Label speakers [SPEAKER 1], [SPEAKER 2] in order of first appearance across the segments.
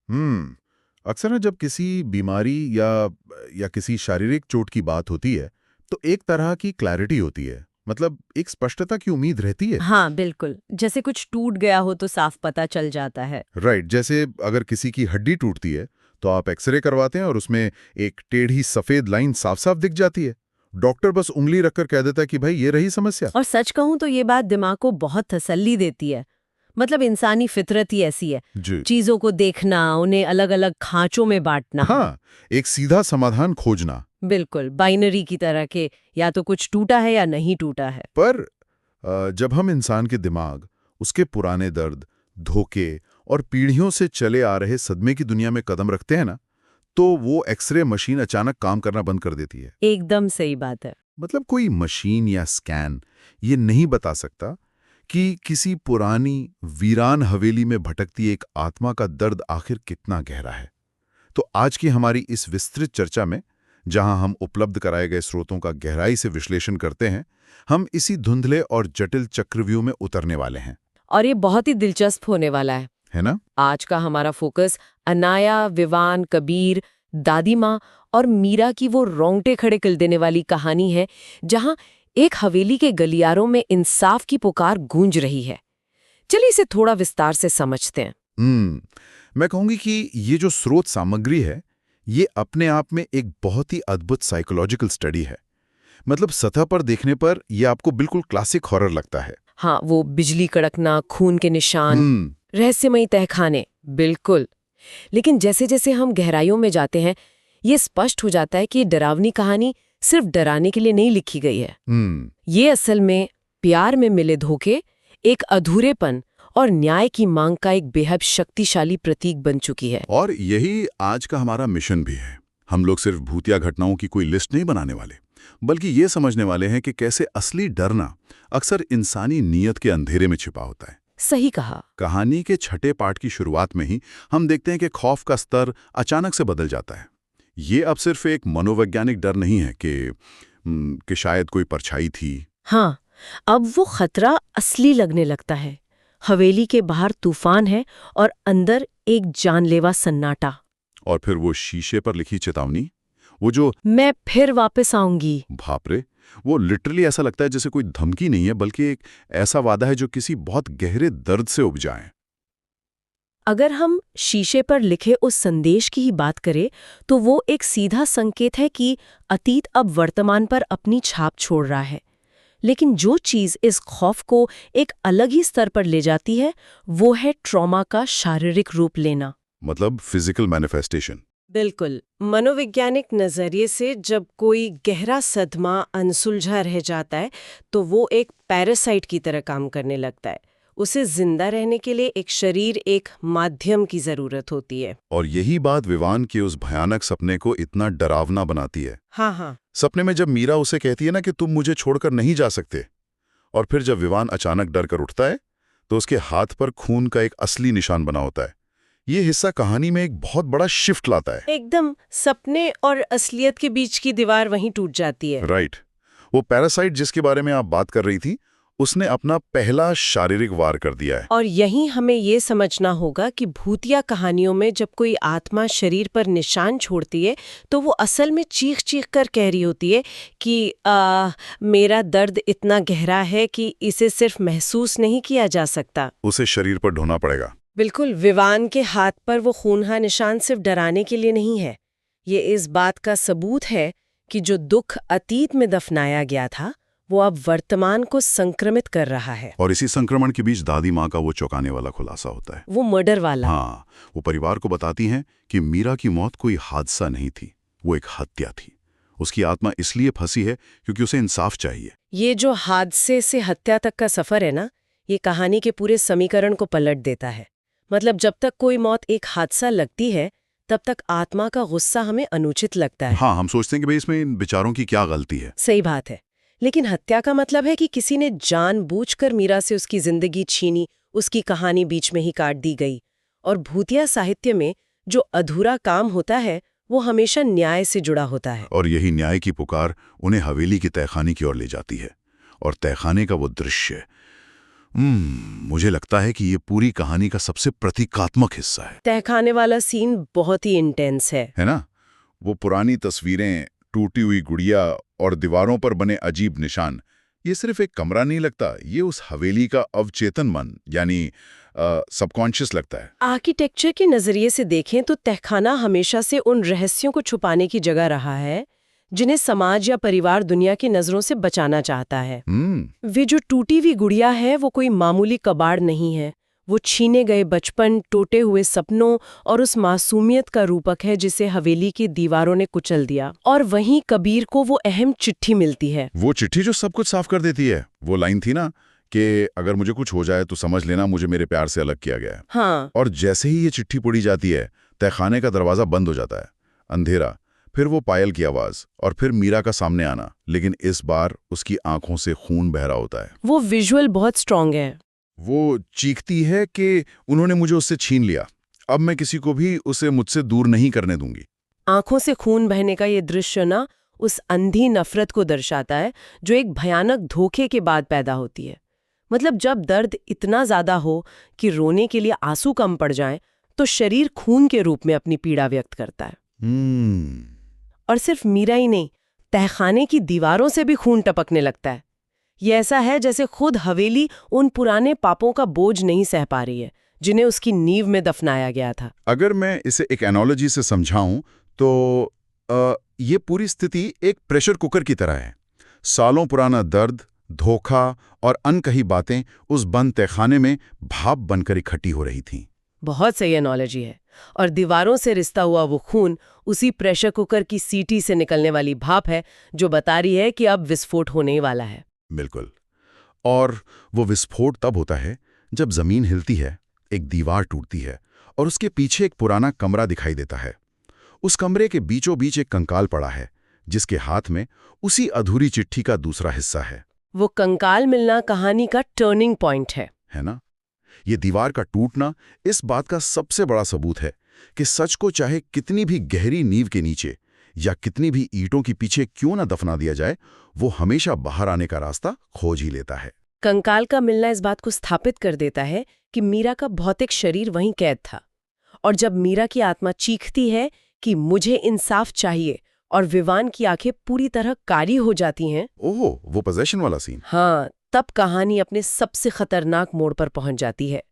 [SPEAKER 1] अक्सर ना जब किसी बीमारी या किसी शारीरिक चोट की बात होती है तो एक तरह की क्लैरिटी होती है, मतलब एक स्पष्टता की उम्मीद रहती है।
[SPEAKER 2] हाँ बिल्कुल, जैसे कुछ टूट गया हो तो साफ पता चल जाता है।
[SPEAKER 1] राइट, जैसे अगर किसी की हड्डी टूटती है तो आप एक्सरे करवाते हैं और उसमें एक टेढ़ी सफेद लाइन साफ साफ दिख जाती है। डॉक्टर बस उंगली रखकर कह देता है कि भाई ये रही समस्या।
[SPEAKER 2] और सच कहूं तो ये बात दिमाग को बहुत तसल्ली देती है। मतलब इंसानी फितरत ही ऐसी है,
[SPEAKER 1] जी।
[SPEAKER 2] चीजों को देखना, उन्हें अलग अलग खांचों में बांटना।
[SPEAKER 1] हाँ, एक सीधा समाधान खोजना।
[SPEAKER 2] बिल्कुल बाइनरी की तरह के, या तो कुछ टूटा है या नहीं टूटा है।
[SPEAKER 1] पर जब हम इंसान के दिमाग, उसके पुराने दर्द, धोखे और पीढ़ियों से चले आ रहे सदमे की दुनिया में कदम रखते हैं ना, तो वो एक्सरे मशीन अचानक काम करना बंद कर देती है।
[SPEAKER 2] एकदम सही बात है।
[SPEAKER 1] मतलब कोई मशीन या स्कैन ये नहीं बता सकता कि किसी पुरानी वीरान हवेली में भटकती एक आत्मा का दर्द आखिर कितना गहरा है। तो आज की हमारी इस विस्तृत चर्चा में, जहां हम उपलब्ध कराए गए स्रोतों का गहराई से विश्लेषण करते हैं, हम इसी धुंधले और जटिल चक्रव्यूह में उतरने वाले हैं।
[SPEAKER 2] और ये बहुत ही दिलचस्प होने वाला
[SPEAKER 1] है ना?
[SPEAKER 2] आज का हमारा फोकस अनाया, विवान, कबीर, दादी माँ और मीरा की वो रोंगटे खड़े कर देने वाली कहानी है, जहां एक हवेली के गलियारों में इंसाफ की पुकार गूंज रही है। चलिए इसे थोड़ा विस्तार से समझते हैं।
[SPEAKER 1] मैं कहूंगी कि ये जो स्रोत सामग्री है, ये अपने आप में एक बहुत ही अद्भुत साइकोलॉजिकल स्टडी है। मतलब सतह पर देखने पर यह आपको बिल्कुल क्लासिक हॉरर लगता है।
[SPEAKER 2] हाँ, वो बिजली कड़कना, खून के निशान,
[SPEAKER 1] हम्म
[SPEAKER 2] रहस्यमयी तहखाने, बिल्कुल। लेकिन जैसे जैसे हम गहराइयों में जाते हैं, ये स्पष्ट हो जाता है कि ये डरावनी कहानी सिर्फ डराने के लिए नहीं लिखी गई है। ये असल में प्यार में मिले धोखे, एक अधूरेपन और न्याय की मांग का एक बेहद शक्तिशाली प्रतीक बन चुकी है।
[SPEAKER 1] और यही आज का हमारा मिशन भी है। हम लोग सिर्फ भूतिया घटनाओं की कोई लिस्ट नहीं बनाने वाले, बल्कि ये समझने वाले हैं कि कैसे असली डरना अक्सर इंसानी नीयत के अंधेरे में छिपा होता है।
[SPEAKER 2] सही कहा।
[SPEAKER 1] कहानी के छठे पार्ट की शुरुआत में ही हम देखते हैं कि खौफ का स्तर अचानक से बदल जाता है। ये अब सिर्फ एक मनोवैज्ञानिक डर नहीं है कि शायद कोई परछाई थी।
[SPEAKER 2] हाँ, अब वो खतरा असली लगने लगता है। हवेली के बाहर तूफान है और अंदर एक जानलेवा सन्नाटा।
[SPEAKER 1] और फिर वो शीशे पर लिखी चेतावनी, वो जो
[SPEAKER 2] मैं फिर वापस आऊंगी।
[SPEAKER 1] बाप रे, वो लिटरली ऐसा लगता है जैसे कोई धमकी नहीं है, बल्कि एक ऐसा वादा है जो किसी बहुत गहरे दर्द से उपजा है।
[SPEAKER 2] अगर हम शीशे पर लिखे उस संदेश की ही बात करें, तो वो एक सीधा संकेत है कि अतीत अब वर्तमान पर अपनी छाप छोड़ रहा है। लेकिन जो चीज़ इस खौफ को एक अलग ही स्तर पर ले जाती है, वो है ट्रॉमा का शारीरिक रूप लेना।
[SPEAKER 1] मतलब फिजिकल मैनिफेस्टेशन।
[SPEAKER 2] बिल्कुल। मनोवैज्ञानिक नजरिए से जब कोई गहरा सदमा अनसुलझा रह जाता है, तो वो एक पैरासाइट की तरह काम करने लगता है। उसे जिंदा रहने के लिए एक शरीर, एक माध्यम की जरूरत होती है।
[SPEAKER 1] और यही बात विवान के उस भयानक सपने को इतना डरावना बनाती है।
[SPEAKER 2] हाँ।
[SPEAKER 1] सपने में जब मीरा उसे कहती है ना कि तुम मुझे छोड़कर नहीं जा सकते, और फिर जब विवान अचानक डर कर उठता है, तो उसके हाथ पर खून का एक असली निशान बना होता है। ये हिस्सा कहानी में एक बहुत बड़ा शिफ्ट लाता है।
[SPEAKER 2] एकदम सपने और असलियत के बीच की दीवार वहीं टूट जाती है।
[SPEAKER 1] राइट। वो पैरासाइट जिसके बारे में आप बात कर रही थी, उसने अपना पहला शारीरिक वार कर दिया है।
[SPEAKER 2] और यही हमें ये समझना होगा कि भूतिया कहानियों में जब कोई आत्मा शरीर पर निशान छोड़ती है, तो वो असल में चीख चीख कर कह रही होती है कि मेरा दर्द इतना गहरा है कि इसे सिर्फ महसूस नहीं किया जा सकता।
[SPEAKER 1] उसे शरीर पर ढोना पड़ेगा।
[SPEAKER 2] बिल्कुल। विवान के हाथ पर वो खूनहा निशान सिर्फ डराने के लिए नहीं है, ये इस बात का सबूत है कि जो दुख अतीत में दफनाया गया था, वो अब वर्तमान को संक्रमित कर रहा है।
[SPEAKER 1] और इसी संक्रमण के बीच दादी माँ का वो चौंकाने वाला खुलासा होता है।
[SPEAKER 2] वो मर्डर वाला।
[SPEAKER 1] हाँ, वो परिवार को बताती हैं कि मीरा की मौत कोई हादसा नहीं थी, वो एक हत्या थी। उसकी आत्मा इसलिए फंसी है क्योंकि उसे इंसाफ चाहिए।
[SPEAKER 2] ये जो हादसे से हत्या तक का सफर है ना, ये कहानी के पूरे समीकरण को पलट देता है। मतलब जब तक कोई मौत एक हादसा लगती है, तब तक आत्मा का गुस्सा हमें अनुचित लगता है।
[SPEAKER 1] हाँ, हम सोचते हैं कि भाई इसमें इन बेचारों की क्या गलती है।
[SPEAKER 2] सही बात है। लेकिन हत्या का मतलब है कि किसी ने जानबूझकर मीरा से उसकी जिंदगी छीनी, उसकी कहानी बीच में ही काट दी गई। और भूतिया साहित्य में जो अधूरा काम होता है, वो हमेशा न्याय से जुड़ा होता है।
[SPEAKER 1] और यही न्याय की पुकार उन्हें हवेली की तहखाने की ओर ले जाती है। और तहखाने का वो दृश्य, मुझे लगता है कि ये पूरी कहानी का सबसे प्रतीकात्मक हिस्सा है।
[SPEAKER 2] तहखाने वाला सीन बहुत ही इंटेंस है
[SPEAKER 1] ना? वो पुरानी तस्वीरें, टूटी हुई गुड़िया और दीवारों पर बने अजीब निशान, ये सिर्फ एक कमरा नहीं लगता, ये उस हवेली का अवचेतन मन यानी सबकॉन्शियस लगता है।
[SPEAKER 2] आर्किटेक्चर के नजरिए से देखें तो तहखाना हमेशा से उन रहस्यों को छुपाने की जगह रहा है जिन्हें समाज या परिवार दुनिया की नजरों से बचाना चाहता है। वे जो टूटी हुई गुड़िया है वो कोई मामूली कबाड़ नहीं है, वो छीने गए बचपन, टूटे हुए सपनों और उस मासूमियत का रूपक है जिसे हवेली की दीवारों ने कुचल दिया। और वहीं कबीर को वो अहम चिट्ठी मिलती है,
[SPEAKER 1] वो चिट्ठी जो सब कुछ साफ कर देती है। वो लाइन थी ना कि अगर मुझे कुछ हो जाए तो समझ लेना मुझे मेरे प्यार से अलग किया गया है।
[SPEAKER 2] हाँ।
[SPEAKER 1] और जैसे ही ये चिट्ठी पढ़ी जाती है, तहखाने का दरवाजा बंद हो जाता है। अंधेरा, फिर वो पायल की आवाज और फिर मीरा का सामने आना, लेकिन इस बार उसकी आंखों से खून बह रहा होता है।
[SPEAKER 2] वो विजुअल बहुत स्ट्रांग है।
[SPEAKER 1] वो चीखती है कि उन्होंने मुझे उससे छीन लिया, अब मैं किसी को भी उसे मुझसे दूर नहीं करने दूंगी।
[SPEAKER 2] आंखों से खून बहने का ये दृश्य ना उस अंधी नफरत को दर्शाता है जो एक भयानक धोखे के बाद पैदा होती है। मतलब जब दर्द इतना ज्यादा हो कि रोने के लिए आंसू कम पड़ जाएं, तो शरीर खून के रूप में अपनी पीड़ा व्यक्त करता है। और सिर्फ मीरा ही नहीं, तहखाने की दीवारों से भी खून टपकने लगता है। ये ऐसा है जैसे खुद हवेली उन पुराने पापों का बोझ नहीं सह पा रही है जिन्हें उसकी नींव में दफनाया गया था।
[SPEAKER 1] अगर मैं इसे एक एनालॉजी से समझाऊं तो ये पूरी स्थिति एक प्रेशर कुकर की तरह है। सालों पुराना दर्द, धोखा और अनकही बातें उस बंद तहखाने में भाप बनकर इकट्ठी हो रही थीं।
[SPEAKER 2] बहुत सही एनालॉजी है। और दीवारों से रिश्ता हुआ वो खून उसी प्रेशर कुकर की सीटी से निकलने वाली भाप है जो बता रही है कि अब विस्फोट होने वाला है।
[SPEAKER 1] बिल्कुल। और वो विस्फोट तब होता है जब जमीन हिलती है, एक दीवार टूटती है और उसके पीछे एक पुराना कमरा दिखाई देता है। उस कमरे के बीचों बीच एक कंकाल पड़ा है जिसके हाथ में उसी अधूरी चिट्ठी का दूसरा हिस्सा है।
[SPEAKER 2] वो कंकाल मिलना कहानी का टर्निंग पॉइंट है
[SPEAKER 1] ना? ये दीवार का टूटना इस बात का सबसे बड़ा सबूत है कि सच को चाहे कितनी भी गहरी नींव के नीचे या कितनी भी ईंटों के पीछे क्यों ना दफना दिया जाए, वो हमेशा बाहर आने का रास्ता खोज ही लेता है।
[SPEAKER 2] कंकाल का मिलना इस बात को स्थापित कर देता है कि मीरा का भौतिक शरीर वहीं कैद था। और जब मीरा की आत्मा चीखती है कि मुझे इंसाफ चाहिए और विवान की आंखें पूरी तरह काली हो जाती हैं।
[SPEAKER 1] ओह, वो पोजेशन वाला सीन।
[SPEAKER 2] हाँ, तब कहानी अपने सबसे खतरनाक मोड़ पर पहुंच जाती है।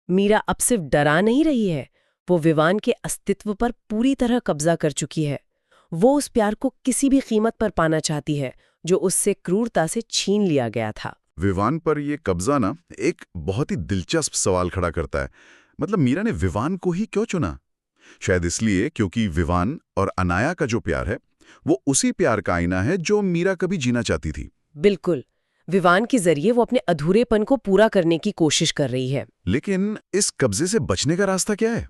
[SPEAKER 2] मीरा अब सिर्फ डरा नहीं रही है, वो विवान के अस्तित्व पर पूरी तरह कब्जा कर चुकी है। वो उस प्यार को किसी भी कीमत पर पाना चाहती है जो उससे क्रूरता से छीन लिया गया था।
[SPEAKER 1] विवान पर ये कब्जा ना एक बहुत ही दिलचस्प सवाल खड़ा करता है। मतलब मीरा ने विवान को ही क्यों चुना? शायद इसलिए क्योंकि विवान और अनाया का जो प्यार है वो उसी प्यार का आईना है जो मीरा कभी जीना चाहती थी।
[SPEAKER 2] बिल्कुल। विवान के जरिए वो अपने अधूरेपन को पूरा करने की कोशिश कर रही है।
[SPEAKER 1] लेकिन इस कब्जे से बचने का रास्ता क्या है?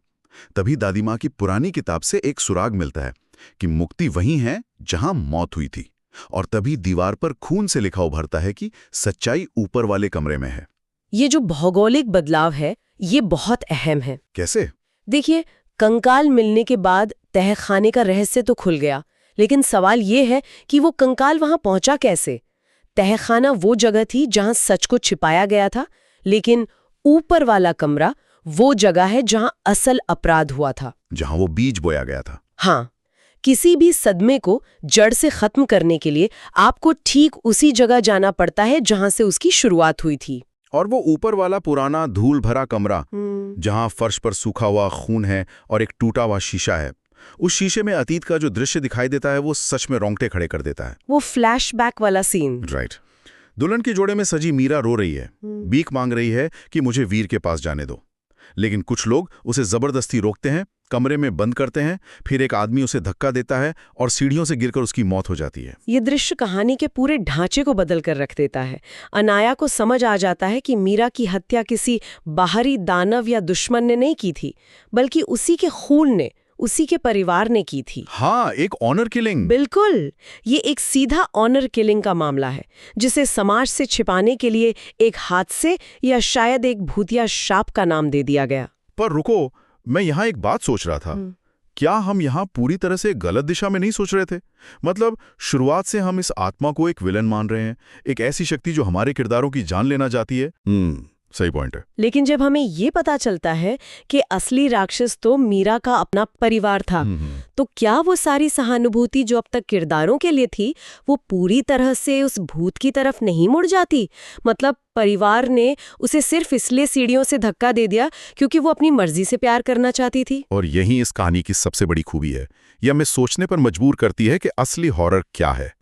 [SPEAKER 1] तभी दादी माँ की पुरानी किताब से एक सुराग मिलता है कि मुक्ति वहीं है जहां मौत हुई थी। और तभी दीवार पर खून से लिखा उभरता है कि सच्चाई ऊपर वाले कमरे में है।
[SPEAKER 2] ये जो भौगोलिक बदलाव है ये बहुत अहम है।
[SPEAKER 1] कैसे?
[SPEAKER 2] देखिए, कंकाल मिलने के बाद तहखाने का रहस्य तो खुल गया, लेकिन सवाल ये है कि वो कंकाल वहां पहुंचा कैसे? तहखाना वो जगह थी जहां सच को छिपाया गया था, लेकिन ऊपर वाला कमरा वो जगह है जहां असल अपराध हुआ था,
[SPEAKER 1] जहां वो बीज बोया गया था।
[SPEAKER 2] हाँ, किसी भी सदमे को जड़ से खत्म करने के लिए आपको ठीक उसी जगह जाना पड़ता है जहां से उसकी शुरुआत हुई थी।
[SPEAKER 1] और वो ऊपर वाला पुराना धूल भरा कमरा जहां फर्श पर सूखा हुआ खून है और एक टूटा हुआ शीशा है, उस शीशे में अतीत का जो दृश्य दिखाई देता है वो सच में रोंगटे खड़े कर देता है।
[SPEAKER 2] वो फ्लैशबैक वाला सीन।
[SPEAKER 1] राइट। दुल्हन के जोड़े में सजी मीरा रो रही है, भीख मांग रही है कि मुझे वीर के पास जाने दो। लेकिन कुछ लोग उसे जबरदस्ती रोकते हैं, कमरे में बंद करते हैं, फिर एक आदमी उसे धक्का देता है और सीढ़ियों से गिरकर उसकी मौत हो जाती है।
[SPEAKER 2] ये दृश्य कहानी के पूरे ढांचे को बदल कर रख देता है। अनाया को समझ आ जाता है कि मीरा की हत्या किसी बाहरी दानव या दुश्मन ने नहीं की थी, बल्कि उसी के खून ने, उसी के परिवार ने की थी।
[SPEAKER 1] हाँ, एक ऑनर किलिंग।
[SPEAKER 2] बिल्कुल, ये एक सीधा ऑनर किलिंग का मामला है जिसे समाज से छिपाने के लिए एक हादसे या शायद एक भूतिया शाप का नाम दे दिया गया।
[SPEAKER 1] पर रुको, मैं यहाँ एक बात सोच रहा था। क्या हम यहाँ पूरी तरह से गलत दिशा में नहीं सोच रहे थे? मतलब शुरुआत से हम इस आत्मा को एक विलन मान रहे हैं, एक ऐसी शक्ति जो हमारे किरदारों की जान लेना चाहती है। सही पॉइंट है।
[SPEAKER 2] लेकिन जब हमें ये पता चलता है कि असली राक्षस तो मीरा का अपना परिवार था, तो क्या वो सारी सहानुभूति जो अब तक किरदारों के लिए थी, वो पूरी तरह से उस भूत की तरफ नहीं मुड़ जाती? मतलब परिवार ने उसे सिर्फ इसलिए सीढ़ियों से धक्का दे दिया क्योंकि वो अपनी मर्जी से प्यार करना चाहती थी?
[SPEAKER 1] और यही इस कहानी की सबसे बड़ी खूबी है। यह हमें सोचने पर मजबूर करती है कि असली हॉरर क्या है।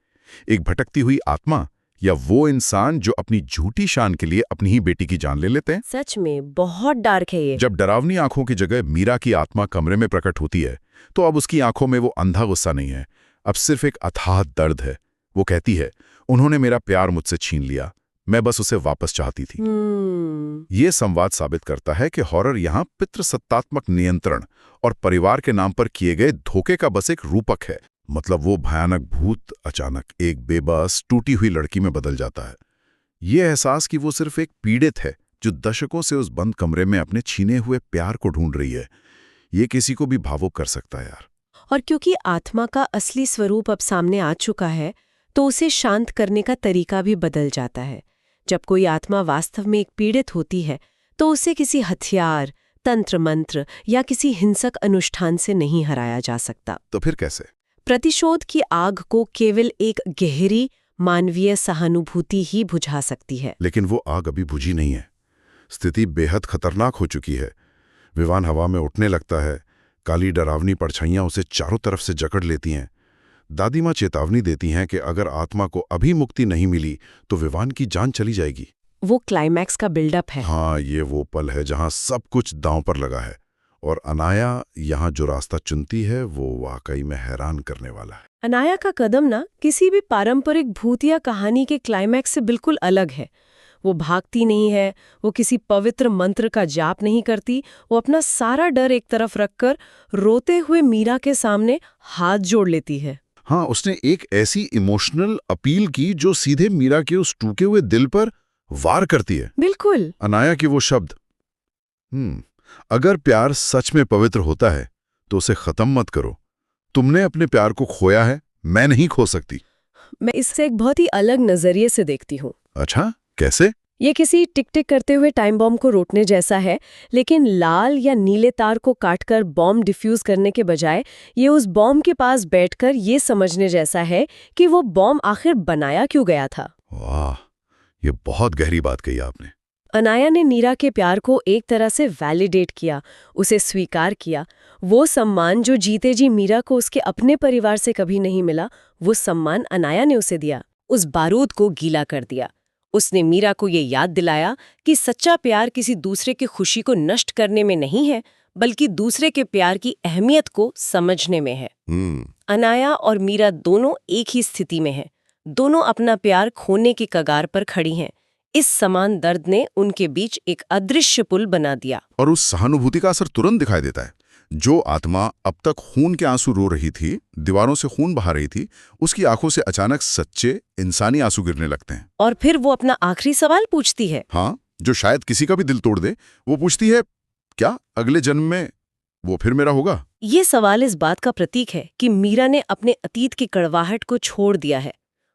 [SPEAKER 1] एक भटकती हुई आत्मा या वो इंसान जो अपनी झूठी शान के लिए अपनी ही बेटी की जान ले लेते हैं?
[SPEAKER 2] सच में बहुत डार्क है ये।
[SPEAKER 1] जब डरावनी आंखों की जगह मीरा की आत्मा कमरे में प्रकट होती है, तो अब उसकी आंखों में वो अंधा गुस्सा नहीं है, अब सिर्फ एक अथाह दर्द है। वो कहती है, उन्होंने मेरा प्यार मुझसे छीन लिया, मैं बस उसे वापस चाहती थी। ये संवाद साबित करता है कि हॉरर यहाँ पितृसत्तात्मक नियंत्रण और परिवार के नाम पर किए गए धोखे का बस एक रूपक है। मतलब वो भयानक भूत अचानक एक बेबस टूटी हुई लड़की में बदल जाता है। ये एहसास कि वो सिर्फ एक पीड़ित है जो दशकों से उस बंद कमरे में अपने छीने हुए प्यार को ढूंढ रही है, ये किसी को भी भावुक कर सकता है यार।
[SPEAKER 2] और क्योंकि आत्मा का असली स्वरूप अब सामने आ चुका है, तो उसे शांत करने का तरीका भी बदल जाता है। जब कोई आत्मा वास्तव में एक पीड़ित होती है, तो उसे किसी हथियार, तंत्र मंत्र या किसी हिंसक अनुष्ठान से नहीं हराया जा सकता।
[SPEAKER 1] तो फिर कैसे?
[SPEAKER 2] प्रतिशोध की आग को केवल एक गहरी मानवीय सहानुभूति ही बुझा सकती है।
[SPEAKER 1] लेकिन वो आग अभी बुझी नहीं है। स्थिति बेहद खतरनाक हो चुकी है। विमान हवा में उठने लगता है, काली डरावनी परछाइयां उसे चारों तरफ से जकड़ लेती हैं। दादी माँ चेतावनी देती हैं कि अगर आत्मा को अभी मुक्ति नहीं मिली तो विमान की जान चली जाएगी।
[SPEAKER 2] वो क्लाइमैक्स का बिल्डअप है।
[SPEAKER 1] हाँ, ये वो पल है जहां सब कुछ दांव पर लगा है। और अनाया यहाँ जो रास्ता चुनती है वो वाकई में हैरान करने वाला है।
[SPEAKER 2] अनाया का कदम ना किसी भी पारंपरिक भूतिया कहानी के क्लाइमैक्स से बिल्कुल अलग है। वो भागती नहीं है, वो किसी पवित्र मंत्र का जाप नहीं करती, वो अपना सारा डर एक तरफ रखकर रोते हुए मीरा के सामने हाथ जोड़ लेती है।
[SPEAKER 1] हाँ, उसने एक ऐसी इमोशनल अपील की जो सीधे मीरा के उस टूटे हुए दिल पर वार करती है।
[SPEAKER 2] बिल्कुल।
[SPEAKER 1] अनाया की वो शब्द, अगर प्यार सच में पवित्र होता है तो उसे खत्म मत करो। तुमने अपने प्यार को खोया है, मैं नहीं खो सकती।
[SPEAKER 2] मैं इससे एक बहुत ही अलग नजरिए से देखती हूँ।
[SPEAKER 1] अच्छा, कैसे?
[SPEAKER 2] ये किसी टिक टिक करते हुए टाइम बॉम्ब को रोकने जैसा है, लेकिन लाल या नीले तार को काटकर बॉम्ब डिफ्यूज करने के बजाय ये उस बॉम्ब के पास बैठकर ये समझने जैसा है कि वो बॉम्ब आखिर बनाया क्यों गया था।
[SPEAKER 1] वाह, ये बहुत गहरी बात कही आपने।
[SPEAKER 2] अनाया ने मीरा के प्यार को एक तरह से वैलिडेट किया, उसे स्वीकार किया। वो सम्मान जो जीते जी मीरा को उसके अपने परिवार से कभी नहीं मिला, वो सम्मान अनाया ने उसे दिया। उस बारूद को गीला कर दिया। उसने मीरा को ये याद दिलाया कि सच्चा प्यार किसी दूसरे की खुशी को नष्ट करने में नहीं है, बल्कि दूसरे के प्यार की अहमियत को समझने में है। अनाया और मीरा दोनों एक ही स्थिति में हैं। दोनों अपना प्यार खोने की कगार पर खड़ी हैं। इस समान दर्द ने उनके बीच एक अदृश्य पुल बना दिया।
[SPEAKER 1] और उस सहानुभूति का असर तुरंत दिखाई देता है। जो आत्मा अब तक खून के आंसू रो रही थी, दीवारों से खून बहा रही थी, उसकी आंखों से अचानक सच्चे इंसानी आंसू गिरने लगते हैं।
[SPEAKER 2] और फिर वो अपना आखिरी सवाल पूछती है।
[SPEAKER 1] हाँ, जो शायद किसी का भी दिल तोड़ दे। वो पूछती है, क्या अगले जन्म में वो फिर मेरा होगा?
[SPEAKER 2] ये सवाल इस बात का प्रतीक है कि मीरा ने अपने अतीत की कड़वाहट को छोड़ दिया है।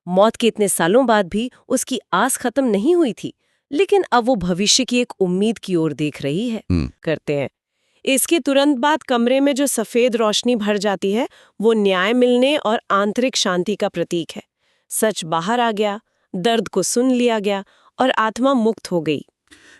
[SPEAKER 2] मौत के इतने सालों बाद भी उसकी आस खत्म नहीं हुई थी, लेकिन अब वो भविष्य की एक उम्मीद की ओर देख रही है। करते हैं। इसके तुरंत बाद कमरे में जो सफेद रोशनी भर जाती है, वो न्याय मिलने और आंतरिक शांति का प्रतीक है। सच बाहर आ गया, दर्द को सुन लिया गया और आत्मा मुक्त हो गई।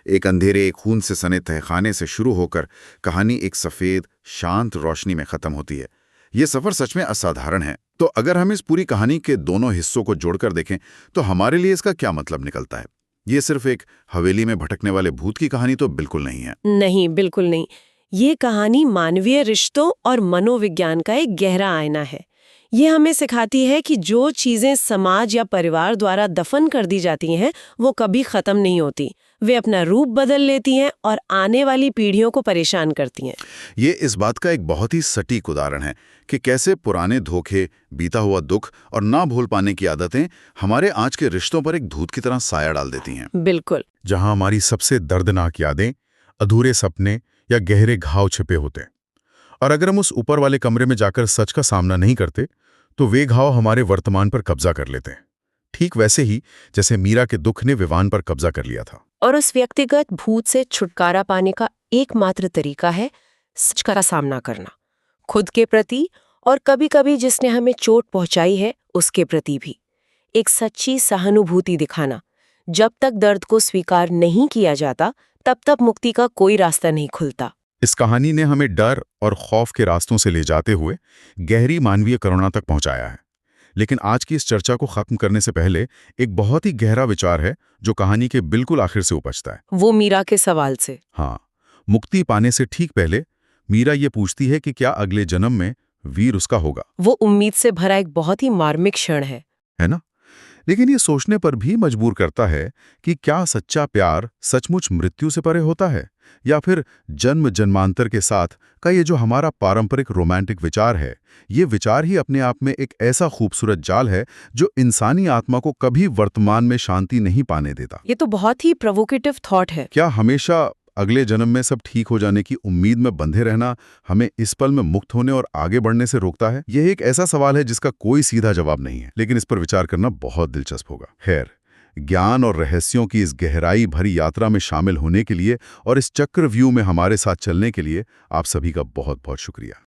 [SPEAKER 1] एक अंधेरे खून से सने तहखाने से शुरू होकर कहानी एक सफेद शांत रोशनी में खत्म होती है। ये सफर सच में असाधारण है। तो अगर हम इस पूरी कहानी के दोनों हिस्सों को जोड़कर देखें तो हमारे लिए इसका क्या मतलब निकलता है? ये सिर्फ एक हवेली में भटकने वाले भूत की कहानी तो बिल्कुल नहीं है।
[SPEAKER 2] नहीं, बिल्कुल नहीं। ये कहानी मानवीय रिश्तों और मनोविज्ञान का एक गहरा आईना है। ये हमें सिखाती है कि जो चीजें समाज या परिवार द्वारा दफन कर दी जाती हैं, वो कभी खत्म नहीं होती। वे अपना रूप बदल लेती हैं और आने वाली पीढ़ियों को परेशान करती हैं।
[SPEAKER 1] ये इस बात का एक बहुत ही सटीक उदाहरण है कि कैसे पुराने धोखे, बीता हुआ दुख और ना भूल पाने की आदतें हमारे आज के रिश्तों पर एक धूत की तरह साया डाल देती हैं।
[SPEAKER 2] बिल्कुल।
[SPEAKER 1] जहां हमारी सबसे दर्दनाक यादें, अधूरे सपने या गहरे घाव छिपे होते हैं। और अगर हम उस ऊपर वाले कमरे में जाकर सच का सामना नहीं करते तो वे घाव हमारे वर्तमान पर कब्जा कर लेते हैं। ठीक वैसे ही जैसे मीरा के दुख ने विवान पर कब्जा कर लिया था।
[SPEAKER 2] और उस व्यक्तिगत भूत से छुटकारा पाने का एकमात्र तरीका है सच का सामना करना, खुद के प्रति और कभी-कभी जिसने हमें चोट पहुंचाई है उसके प्रति भी। एक सच्ची सहानुभूति दिखाना। जब तक दर्द को स्वीकार नहीं किया जाता तब तक मुक्ति का कोई रास्ता नहीं खुलता।
[SPEAKER 1] इस कहानी ने हमें डर और खौफ के रास्तों से ले जाते हुए गहरी मानवीय करुणा तक पहुंचाया है। लेकिन आज की इस चर्चा को खत्म करने से पहले एक बहुत ही गहरा विचार है जो कहानी के बिल्कुल आखिर से उपजता है।
[SPEAKER 2] वो मीरा के सवाल से।
[SPEAKER 1] हाँ, मुक्ति पाने से ठीक पहले मीरा ये पूछती है कि क्या अगले जन्म में वीर उसका होगा।
[SPEAKER 2] वो उम्मीद से भरा एक बहुत ही मार्मिक क्षण है
[SPEAKER 1] ना? लेकिन ये सोचने पर भी मजबूर करता है कि क्या सच्चा प्यार सचमुच मृत्यु से परे होता है, या फिर जन्म जन्मांतर के साथ का ये जो हमारा पारंपरिक रोमांटिक विचार है, ये विचार ही अपने आप में एक ऐसा खूबसूरत जाल है जो इंसानी आत्मा को कभी वर्तमान में शांति नहीं पाने देता।
[SPEAKER 2] ये तो बहुत ही प्रोवोकेटिव थॉट है।
[SPEAKER 1] क्या हमेशा अगले जन्म में सब ठीक हो जाने की उम्मीद में बंधे रहना हमें इस पल में मुक्त होने और आगे बढ़ने से रोकता है? यह एक ऐसा सवाल है जिसका कोई सीधा जवाब नहीं है, लेकिन इस पर विचार करना बहुत दिलचस्प होगा। खैर, ज्ञान और रहस्यों की इस गहराई भरी यात्रा में शामिल होने के लिए और इस चक्रव्यूह में हमारे साथ चलने के लिए आप सभी का बहुत बहुत शुक्रिया।